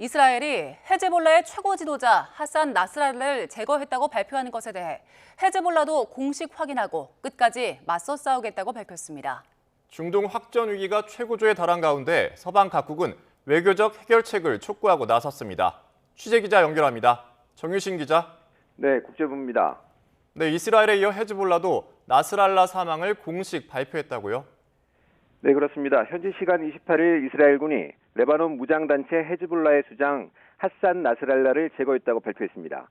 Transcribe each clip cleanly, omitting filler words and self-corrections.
이스라엘이 헤즈볼라의 최고 지도자 하산 나스랄라를 제거했다고 발표하는 것에 대해 헤즈볼라도 공식 확인하고 끝까지 맞서 싸우겠다고 밝혔습니다. 중동 확전 위기가 최고조에 달한 가운데 서방 각국은 외교적 해결책을 촉구하고 나섰습니다. 취재기자 연결합니다. 정유신 기자. 네, 국제부입니다. 네, 이스라엘에 이어 헤즈볼라도 나스랄라 사망을 공식 발표했다고요? 네, 그렇습니다. 현지 시간 28일 이스라엘군이 레바논 무장단체 헤즈볼라의 수장 하산 나스랄라를 제거했다고 발표했습니다.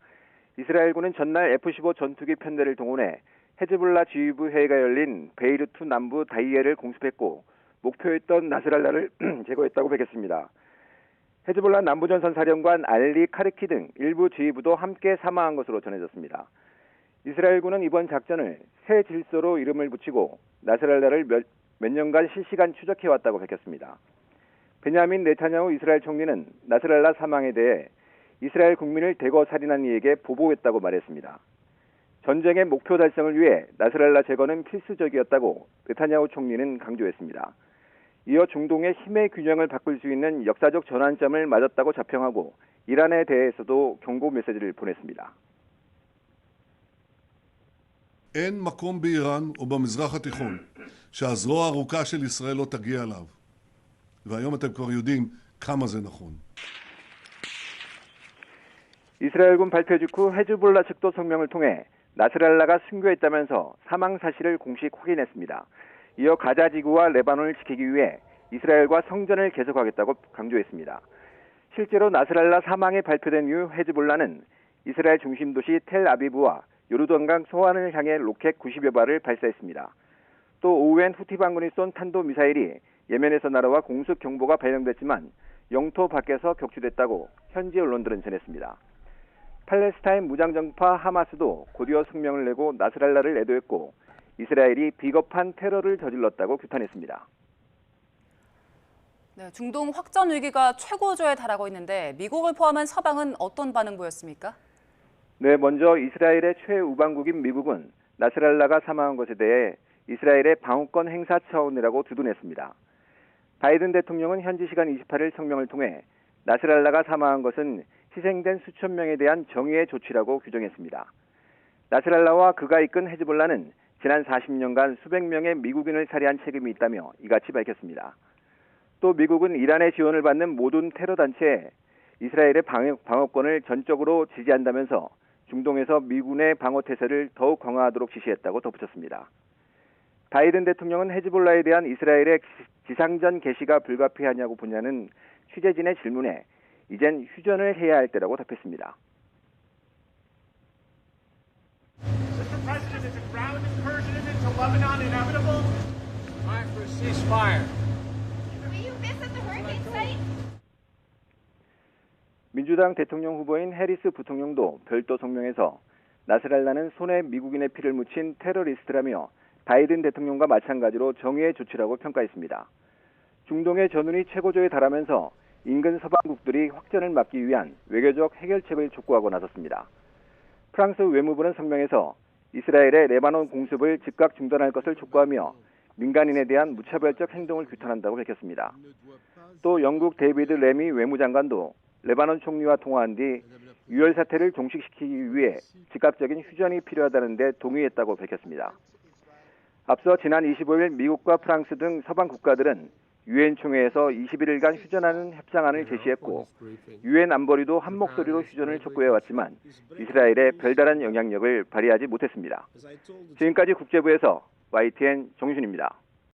이스라엘군은 전날 F-15 전투기 편대를 동원해 헤즈볼라 지휘부 회의가 열린 베이루트 남부 다이에를 공습했고 목표였던 나스랄라를 제거했다고 밝혔습니다. 헤즈볼라 남부전선 사령관 알리 카르키 등 일부 지휘부도 함께 사망한 것으로 전해졌습니다. 이스라엘군은 이번 작전을 새 질서로 이름을 붙이고 나스랄라를 몇 년간 실시간 추적해왔다고 밝혔습니다. 베냐민 네타냐후 이스라엘 총리는 나스랄라 사망에 대해 이스라엘 국민을 대거 살인한 이에게 보복했다고 말했습니다. 전쟁의 목표 달성을 위해 나스랄라 제거는 필수적이었다고 네타냐후 총리는 강조했습니다. 이어 중동의 힘의 균형을 바꿀 수 있는 역사적 전환점을 맞았다고 자평하고 이란에 대해서도 경고 메시지를 보냈습니다. אין מקום באיראן או במזרח התיכון שהזרוע הארוכה של ישראל לא תגיע אליו. והיום אתם כבר יודעים כמה זה נכון. 이스라엘군 발표 직후 헤즈볼라 측도 성명을 통해 나스랄라가 순교했다면서 사망 사실을 공식 확인했습니다. 이어 가자 지구와 레바논을 지키기 위해 이스라엘과 성전을 계속하겠다고 강조했습니다. 실제로 나스랄라 사망이 발표된 이후 헤즈볼라는 이스라엘 중심 도시 텔아비브와 요르단강 소안을 향해 로켓 90여 발을 발사했습니다. 또 오후엔 후티 반군이 쏜 탄도미사일이 예멘에서 날아와 공습 경보가 발령됐지만 영토 밖에서 격추됐다고 현지 언론들은 전했습니다. 팔레스타인 무장정파 하마스도 곧이어 성명을 내고 나스랄라를 애도했고 이스라엘이 비겁한 테러를 저질렀다고 규탄했습니다. 네, 중동 확전 위기가 최고조에 달하고 있는데 미국을 포함한 서방은 어떤 반응 보였습니까? 네, 먼저 이스라엘의 최우방국인 미국은 나스랄라가 사망한 것에 대해 이스라엘의 방어권 행사 차원이라고 두둔했습니다. 바이든 대통령은 현지 시간 28일 성명을 통해 나스랄라가 사망한 것은 희생된 수천 명에 대한 정의의 조치라고 규정했습니다. 나스랄라와 그가 이끈 헤즈볼라는 지난 40년간 수백 명의 미국인을 살해한 책임이 있다며 이같이 밝혔습니다. 또 미국은 이란의 지원을 받는 모든 테러 단체에 이스라엘의 방어권을 전적으로 지지한다면서 중동에서 미군의 방어 태세를 더욱 강화하도록 지시했다고 덧붙였습니다. 바이든 대통령은 헤즈볼라에 대한 이스라엘의 지상전 개시가 불가피하냐고 보냐는 취재진의 질문에 이젠 휴전을 해야 할 때라고 답했습니다. Mr. President, is a ground incursion into Lebanon inevitable? Time for a ceasefire. Will you visit the hurricane site? 민주당 대통령 후보인 해리스 부통령도 별도 성명에서 나스랄라는 손에 미국인의 피를 묻힌 테러리스트라며 바이든 대통령과 마찬가지로 정의의 조치라고 평가했습니다. 중동의 전운이 최고조에 달하면서 인근 서방국들이 확전을 막기 위한 외교적 해결책을 촉구하고 나섰습니다. 프랑스 외무부는 성명에서 이스라엘의 레바논 공습을 즉각 중단할 것을 촉구하며 민간인에 대한 무차별적 행동을 규탄한다고 밝혔습니다. 또 영국 데이비드 레미 외무장관도 레바논 총리와 통화한 뒤 유혈 사태를 종식시키기 위해 즉각적인 휴전이 필요하다는 데 동의했다고 밝혔습니다. 앞서 지난 25일 미국과 프랑스 등 서방 국가들은 유엔 총회에서 21일간 휴전하는 협상안을 제시했고 유엔 안보리도 한 목소리로 휴전을 촉구해왔지만 이스라엘에 별다른 영향력을 발휘하지 못했습니다. 지금까지 국제부에서 YTN 정유신입니다.